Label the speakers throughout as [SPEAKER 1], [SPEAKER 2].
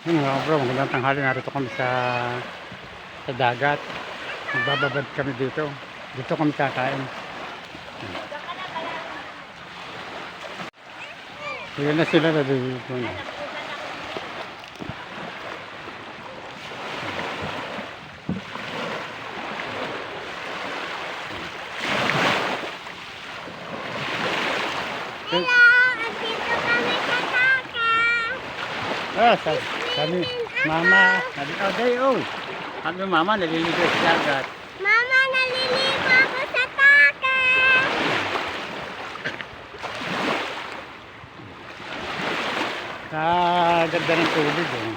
[SPEAKER 1] Yun mga bro, magandang tanghali. Narito kami sa dagat. Magbababad kami dito. Dito kami kakain. Yun na sila na dito.
[SPEAKER 2] Hello! Andito kami sa dagat!
[SPEAKER 1] Sabi, mama, sabi, oh, day, oh. Sabi, mama, naliligo sa dagat.
[SPEAKER 2] Mama, naliligo ako sa dagat!
[SPEAKER 1] Ganda ng tubig, oh.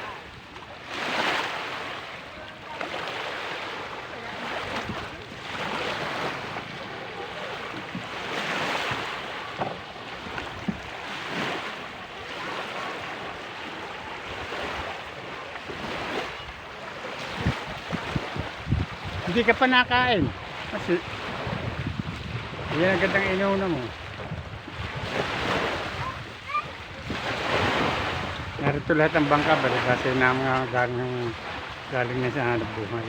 [SPEAKER 1] Hindi ka pa nakain. Kasi, yan ang gandang inuuna mo. Narito lahat ang bangka, balik kasi na mga galing na sa hanap buhay.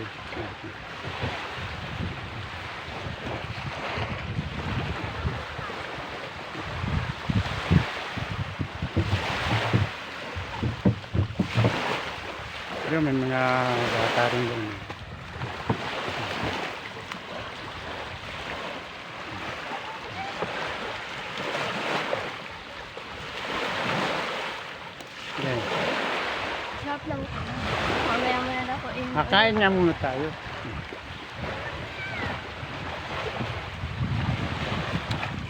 [SPEAKER 1] Pero may mga bata rin doon. Okay.
[SPEAKER 2] Sarap lang. Mamaya mo na ako.
[SPEAKER 1] Kakain nga muna tayo.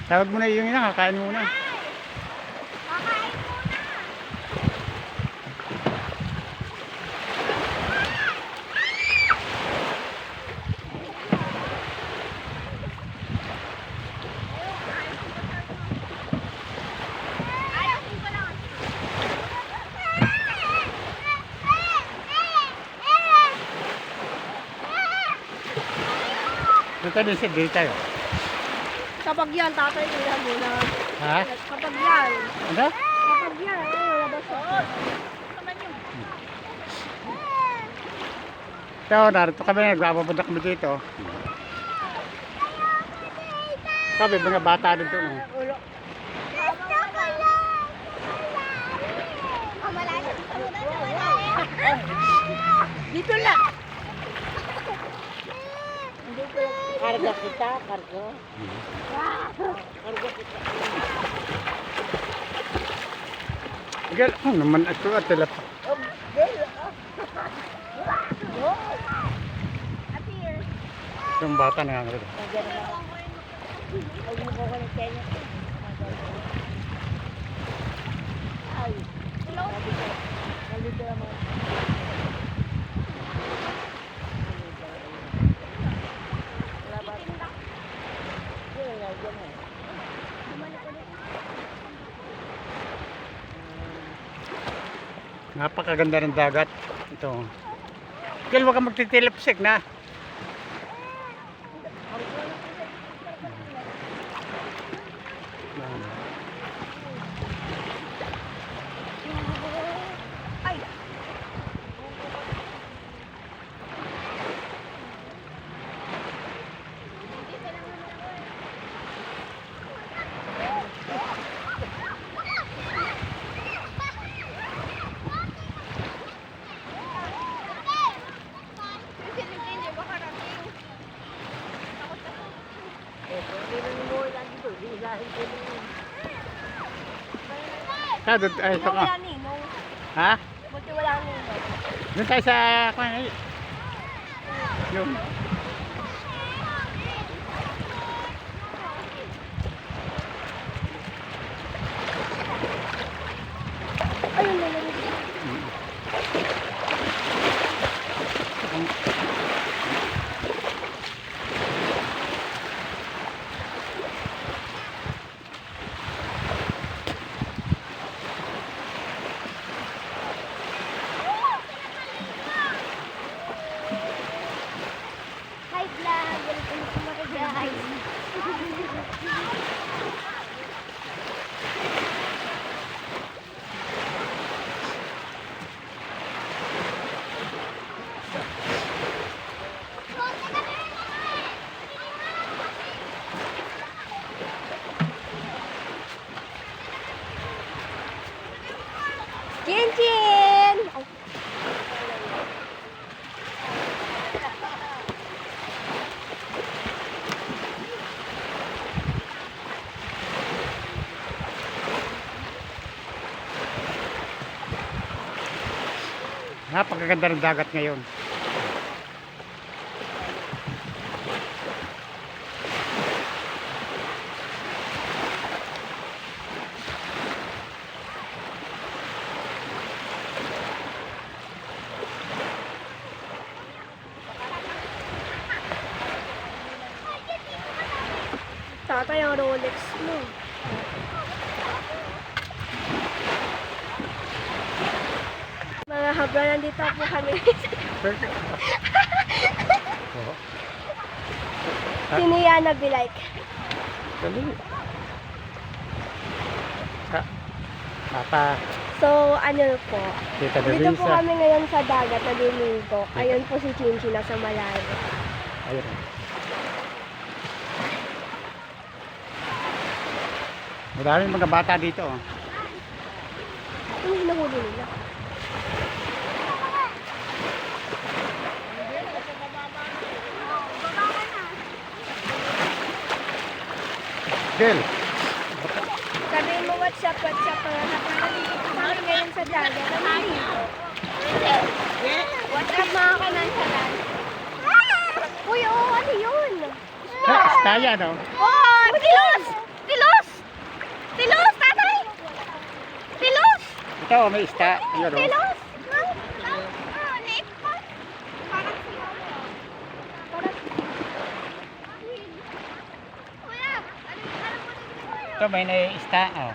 [SPEAKER 1] Tawag mo na yung ina, kakain muna.
[SPEAKER 2] Kakain muna!
[SPEAKER 1] Dito din sa day tayo.
[SPEAKER 2] Kapag yan, tatay nila muna.
[SPEAKER 1] Ha?
[SPEAKER 2] Kapag yan.
[SPEAKER 1] Ano?
[SPEAKER 2] Kapag yan. Labas ako.
[SPEAKER 1] So, narito kami, nagpapapunta kami dito. Sabi, mga bata dito. No?
[SPEAKER 2] Ulo. Gusto ko lang. Malalim. Dito lang. Karga kita, karga. Karga kita.
[SPEAKER 1] Gal, oh, naman ito at tila pa. Yung bata na nga. Napakaganda ng dagat. Ito. Gal, wag kang magtitilipsik na.
[SPEAKER 2] Ay!
[SPEAKER 1] Ha, doon, ay, ito ka.
[SPEAKER 2] Wala ninong.
[SPEAKER 1] Ha?
[SPEAKER 2] Buti wala ninong.
[SPEAKER 1] Doon tayo sa, yung,
[SPEAKER 2] Ayun na lang. Hi vlog! Welcome to mga guys!
[SPEAKER 1] Napakaganda ng dagat ngayon.
[SPEAKER 2] Tatay, ang Rolex mo. Mga habla, nandito po kami.
[SPEAKER 1] Oo.
[SPEAKER 2] Si Niana be like.
[SPEAKER 1] Dali. Papa,
[SPEAKER 2] So, ano po,
[SPEAKER 1] Tita
[SPEAKER 2] dito po
[SPEAKER 1] Delisa.
[SPEAKER 2] kami ngayon sa dagat, naliligo. Ayun po si Chinchi nasa malayo.
[SPEAKER 1] Ayun. Maraming mga bata dito. Oh.
[SPEAKER 2] Ano hinahuli nila?
[SPEAKER 1] Del,
[SPEAKER 2] Sabi mo, what's up, mga nandito po kami ngayon sa dagat, naliligo. What's up, mga kanansalan? Uy, oo, ano yun?
[SPEAKER 1] kaya no?
[SPEAKER 2] Oh, tilos! Tilos! Tilos, tatay! Tilos!
[SPEAKER 1] Ito, may ista. Ayun, oh.
[SPEAKER 2] Tilos!
[SPEAKER 1] Ito, may ista. Oh.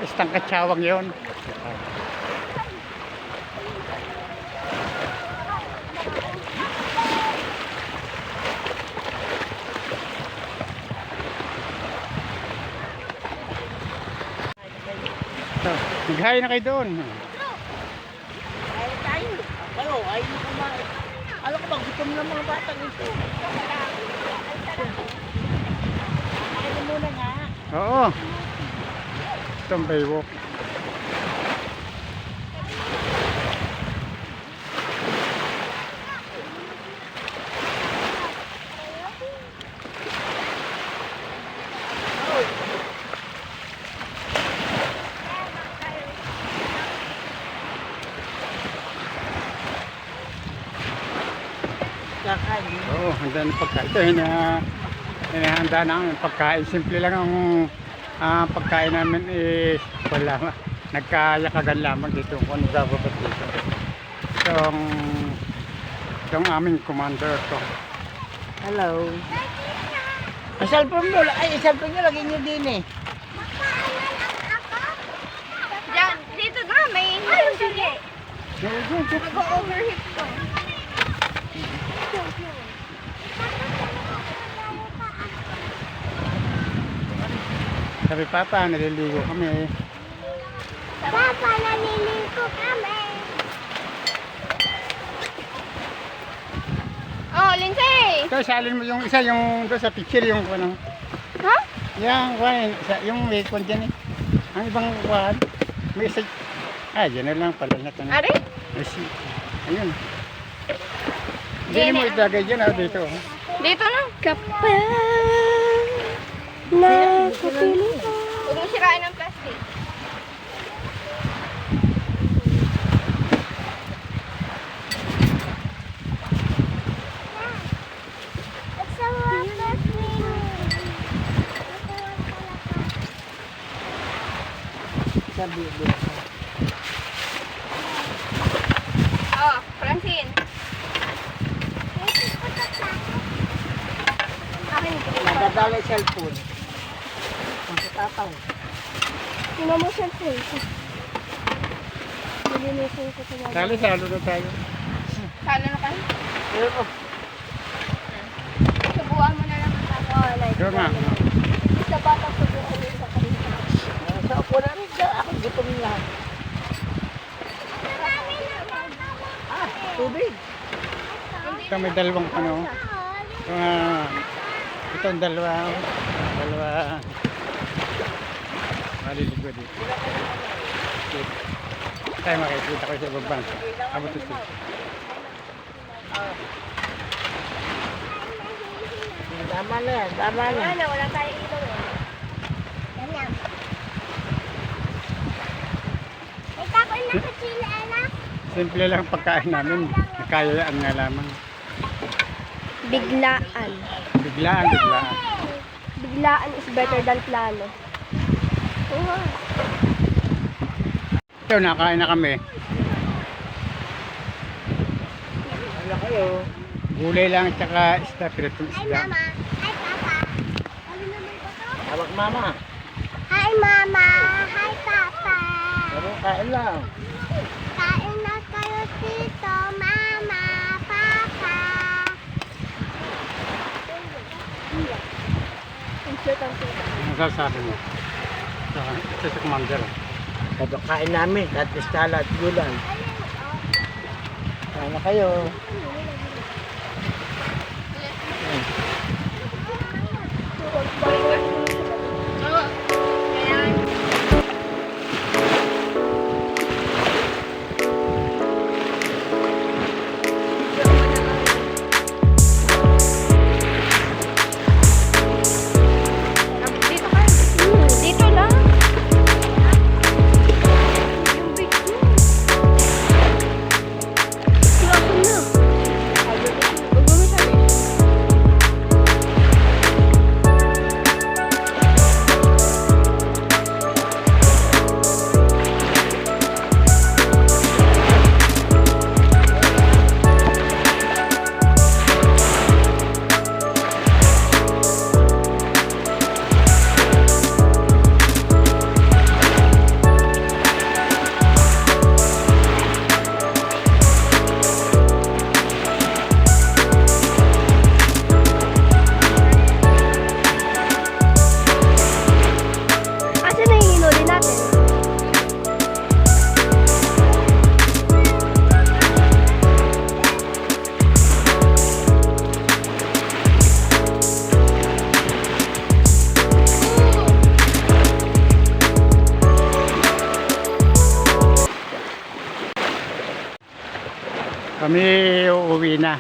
[SPEAKER 1] Istang katsawang yun. So, maghain na kayo doon.
[SPEAKER 3] Ay, tayo. Kayo, ay mo kumain. Alam ko ba, gutom na mga bata nito. Kain na muna nga.
[SPEAKER 1] Oo. Itong baywalk.
[SPEAKER 3] Kakain.
[SPEAKER 1] Oo, handa ng pagkain. Ito, hinahanda namin pagkain. Simple lang ang pagkain namin is wala. Nagkayakagan lamang dito kung ano bababas dito. Itong aming commander to.
[SPEAKER 3] Hello. Ang cellphone mo, ay, cellphone nyo, lagay nyo din eh.
[SPEAKER 2] Diyan, dito na, may sige. Nag-overheat ko.
[SPEAKER 1] Sabi Papa, naliligo kami.
[SPEAKER 2] Papa, naliligo kami. Oh, Lindsay!
[SPEAKER 1] Ito, salin mo yung isa, yung doon sa picture, yung ano.
[SPEAKER 2] Ha?
[SPEAKER 1] Yung may kwan dyan eh. Ang ibang kwan, may isa. Dyan na lang pala na ito.
[SPEAKER 2] Ari?
[SPEAKER 1] Ayun. Hindi mo ilagay dyan, dito.
[SPEAKER 2] Dito na. Kapal na kapili. Huwag mo sirain ng plastic.
[SPEAKER 3] Sabi mo.
[SPEAKER 2] Oh, Francine. Akin ito.
[SPEAKER 3] Nadadala yung cellphone. Ang katataw.
[SPEAKER 2] Sino mo cellphone? Nilinisin ko ito.
[SPEAKER 1] Salo na tayo.
[SPEAKER 2] Salo na kayo?
[SPEAKER 3] Pero,
[SPEAKER 2] Subuan mo na lang ang ako.
[SPEAKER 1] Ito nga.
[SPEAKER 2] Sa bata subuan mo sa kanila.
[SPEAKER 3] sa ako na rin, ako gutom na. Tubig.
[SPEAKER 1] Ito may dalawang ano. Ito ang dalawa. Maliligo dito. Tayo makikita ko sa ibang bansa. Abot ito.
[SPEAKER 3] Tama na yan, tama na.
[SPEAKER 2] Wala na, wala tayong ilaw eh. Ganyan. May takoy na sa chile, anak.
[SPEAKER 1] Simple lang pagkain namin. Nakayayaan nga lamang.
[SPEAKER 2] Biglaan.
[SPEAKER 1] Biglaan.
[SPEAKER 2] Biglaan is better than plano.
[SPEAKER 1] Ito, nakain na kami.
[SPEAKER 3] Ano kayo?
[SPEAKER 1] Gulay lang at saka isda, piritong isda.
[SPEAKER 2] Hi, Papa. Ano naman ko to?
[SPEAKER 3] Tawag mama.
[SPEAKER 2] Hi, Mama. Hi, Papa.
[SPEAKER 3] Pero kain lang.
[SPEAKER 2] Kain na kayo dito, Mama, Papa. Ang cute, ang cute.
[SPEAKER 1] Ano sasabi mo? Ito sa commander.
[SPEAKER 3] Pero kain namin, at istala at gulay. Kain na kayo.
[SPEAKER 2] Dito ka. Dito lang. Yung big room. Klase na. Huwag mo sabi. Kasi na yung hinuli natin.
[SPEAKER 1] Kami uuwi na.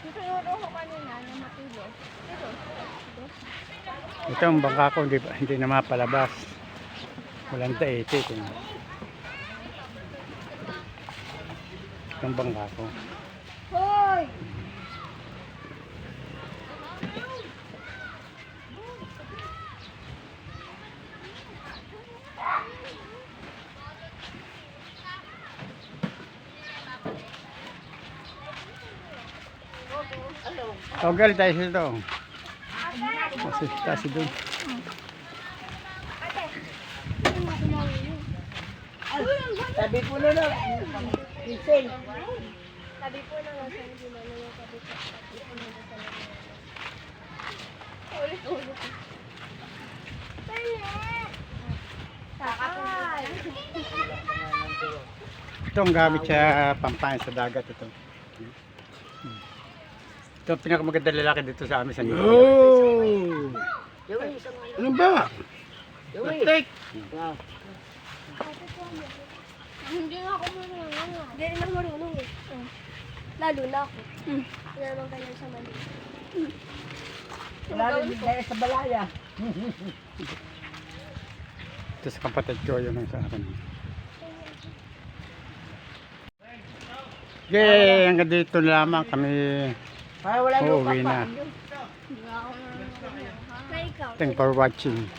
[SPEAKER 2] Dito yung roho kanina na matulo. Dito.
[SPEAKER 1] Ito ang bangka ko, hindi na mapalabas. Walang taiti. Ito ang bangka ko.
[SPEAKER 2] Hoy!
[SPEAKER 1] Togel tayo dito. Kasi doon.
[SPEAKER 3] Sabi ko na lang. Isel.
[SPEAKER 2] Sabi po na nga sa hindi na yung sabi ko. Ulit-ulit. Sakay!
[SPEAKER 1] Ito ang gamit sa pampain sa dagat ito. Ito ang pinakamaganda lalaki dito sa amin sa New
[SPEAKER 3] Oh! Ano ba? Take!
[SPEAKER 2] Hindi nga ako marunong. Hindi rin ako marunong eh. Lalo na ako. Wala naman ganyan sa mali.
[SPEAKER 3] Wala rin dahil sa balaya.
[SPEAKER 1] Ito sa kapatid ko yun ang sa akin. Okay, hanggang dito lamang kami
[SPEAKER 3] Para wala yung
[SPEAKER 1] uuwi na.
[SPEAKER 2] Na ikaw.
[SPEAKER 1] Thanks for watching.